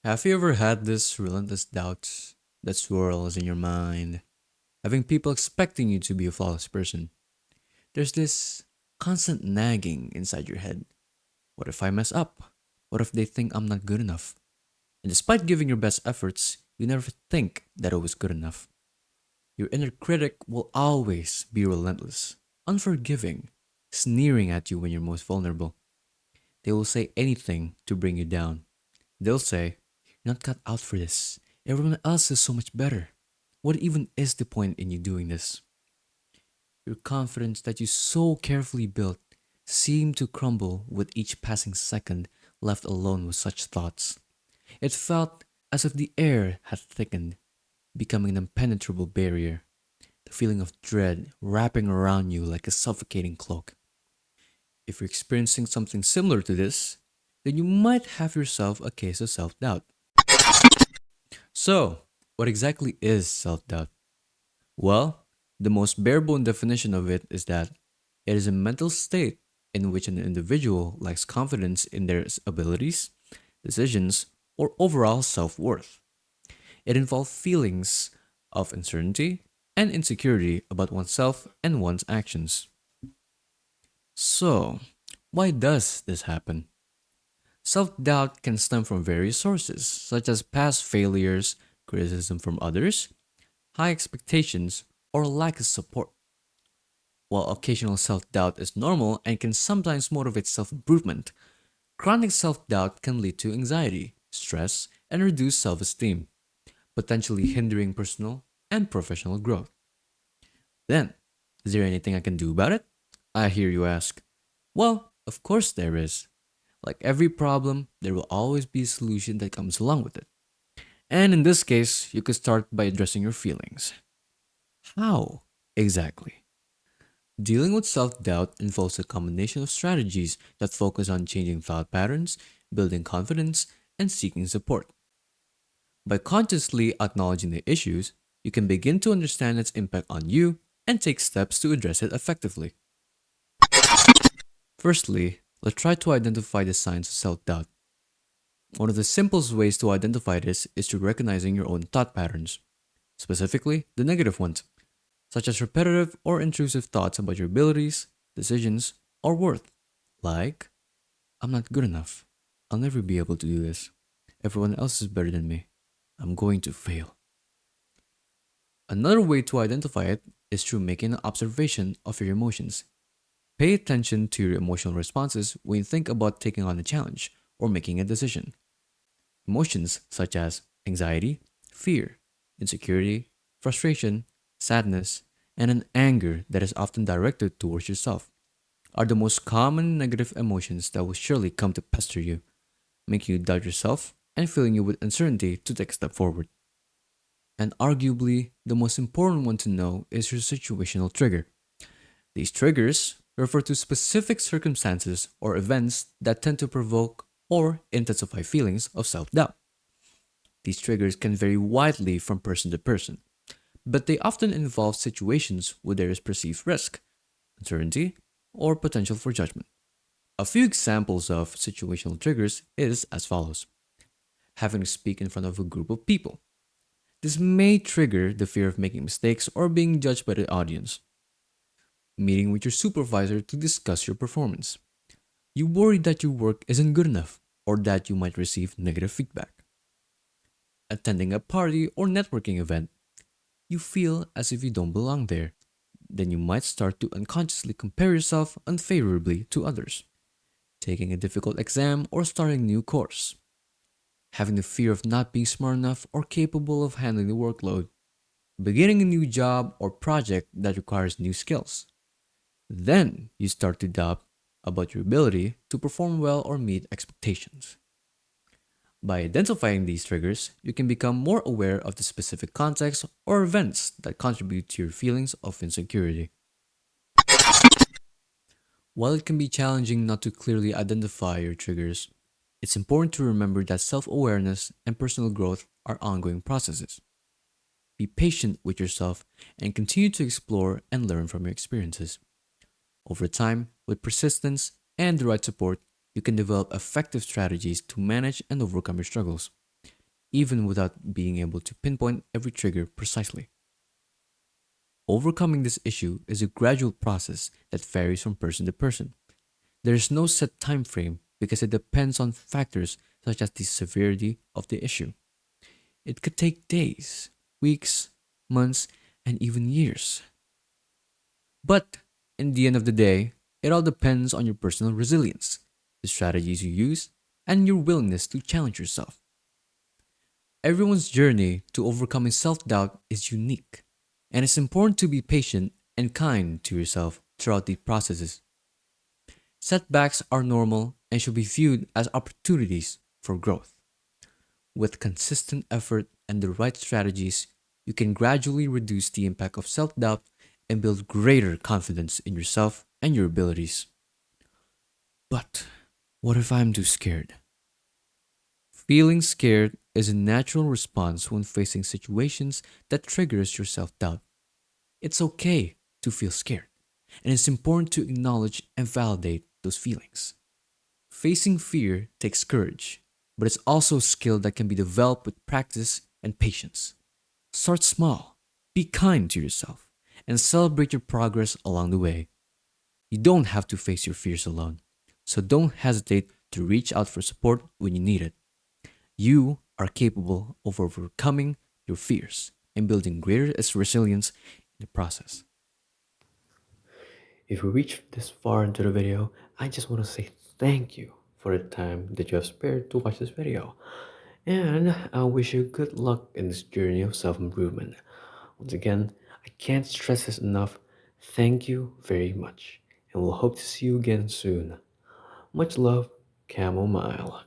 Have you ever had this relentless doubt that swirls in your mind, having people expecting you to be a flawless person? There's this constant nagging inside your head. What if I mess up? What if they think I'm not good enough? And despite giving your best efforts, you never think that it was good enough. Your inner critic will always be relentless, unforgiving, sneering at you when you're most vulnerable. They will say anything to bring you down. They'll say, "You're not cut out for this. Everyone else is so much better. What even is the point in you doing this?" Your confidence that you so carefully built seemed to crumble with each passing second left alone with such thoughts. It felt as if the air had thickened, becoming an impenetrable barrier, the feeling of dread wrapping around you like a suffocating cloak. If you're experiencing something similar to this, then you might have yourself a case of self doubt. So, what exactly is self doubt? Well, the most bare-bone definition of it is that it is a mental state in which an individual lacks confidence in their abilities, decisions, or overall self-worth. It involves feelings of uncertainty and insecurity about oneself and one's actions. So, why does this happen? Self-doubt can stem from various sources, such as past failures, criticism from others, high expectations, or lack of support. While occasional self doubt is normal and can sometimes motivate self improvement, chronic self doubt can lead to anxiety, stress, and reduced self esteem, potentially hindering personal and professional growth. Then, is there anything I can do about it? I hear you ask. Well, of course there is. Like every problem, there will always be a solution that comes along with it. And in this case, you could start by addressing your feelings. How exactly? Dealing with self doubt involves a combination of strategies that focus on changing thought patterns, building confidence, and seeking support. By consciously acknowledging the issues, you can begin to understand its impact on you and take steps to address it effectively. Firstly, let's try to identify the signs of self doubt. One of the simplest ways to identify this is through recognizing your own thought patterns, specifically the negative ones, such as repetitive or intrusive thoughts about your abilities, decisions, or worth. Like, "I'm not good enough. I'll never be able to do this. Everyone else is better than me. I'm going to fail." Another way to identify it is through making an observation of your emotions. Pay attention to your emotional responses when you think about taking on a challenge or making a decision. Emotions such as anxiety, fear, insecurity, frustration, sadness, and an anger that is often directed towards yourself are the most common negative emotions that will surely come to pester you, making you doubt yourself and filling you with uncertainty to take a step forward. And arguably, the most important one to know is your situational trigger. These triggers refer to specific circumstances or events that tend to provoke or intensify feelings of self doubt. These triggers can vary widely from person to person, but they often involve situations where there is perceived risk, uncertainty, or potential for judgment. A few examples of situational triggers is as follows: having to speak in front of a group of people. This may trigger the fear of making mistakes or being judged by the audience. Meeting with your supervisor to discuss your performance. You worry that your work isn't good enough or that you might receive negative feedback. Attending a party or networking event. You feel as if you don't belong there. Then you might start to unconsciously compare yourself unfavorably to others. Taking a difficult exam or starting a new course. Having the fear of not being smart enough or capable of handling the workload. Beginning a new job or project that requires new skills. Then you start to doubt about your ability to perform well or meet expectations. By identifying these triggers, you can become more aware of the specific context or events that contribute to your feelings of insecurity. While it can be challenging not to clearly identify your triggers, it's important to remember that self awareness and personal growth are ongoing processes. Be patient with yourself and continue to explore and learn from your experiences. Over time, with persistence and the right support, you can develop effective strategies to manage and overcome your struggles. even without being able to pinpoint every trigger precisely. Overcoming this issue is a gradual process that varies from person to person. There is no set time frame because it depends on factors such as the severity of the issue. It could take days, weeks, months, and even years. But in the end of the day, it all depends on your personal resilience, the strategies you use, and your willingness to challenge yourself. Everyone's journey to overcoming self doubt is unique, and it's important to be patient and kind to yourself throughout the processes. Setbacks are normal and should be viewed as opportunities for growth. With consistent effort and the right strategies, you can gradually reduce the impact of self doubt and build greater confidence in yourself and your abilities. But what if I'm too scared? Feeling scared is a natural response when facing situations that triggers your self-doubt. It's okay to feel scared, and it's important to acknowledge and validate those feelings. Facing fear takes courage, but it's also a skill that can be developed with practice and patience. Start small, be kind to yourself, and celebrate your progress along the way. You don't have to face your fears alone, so don't hesitate to reach out for support when you need it. You are capable of overcoming your fears and building greater resilience in the process. If you reached this far into the video, I just want to say thank you for the time that you have spared to watch this video. And I wish you good luck in this journey of self improvement. Once again, I can't stress this enough. Thank you very much, and we'll hope to see you again soon. Much love, Chamomile.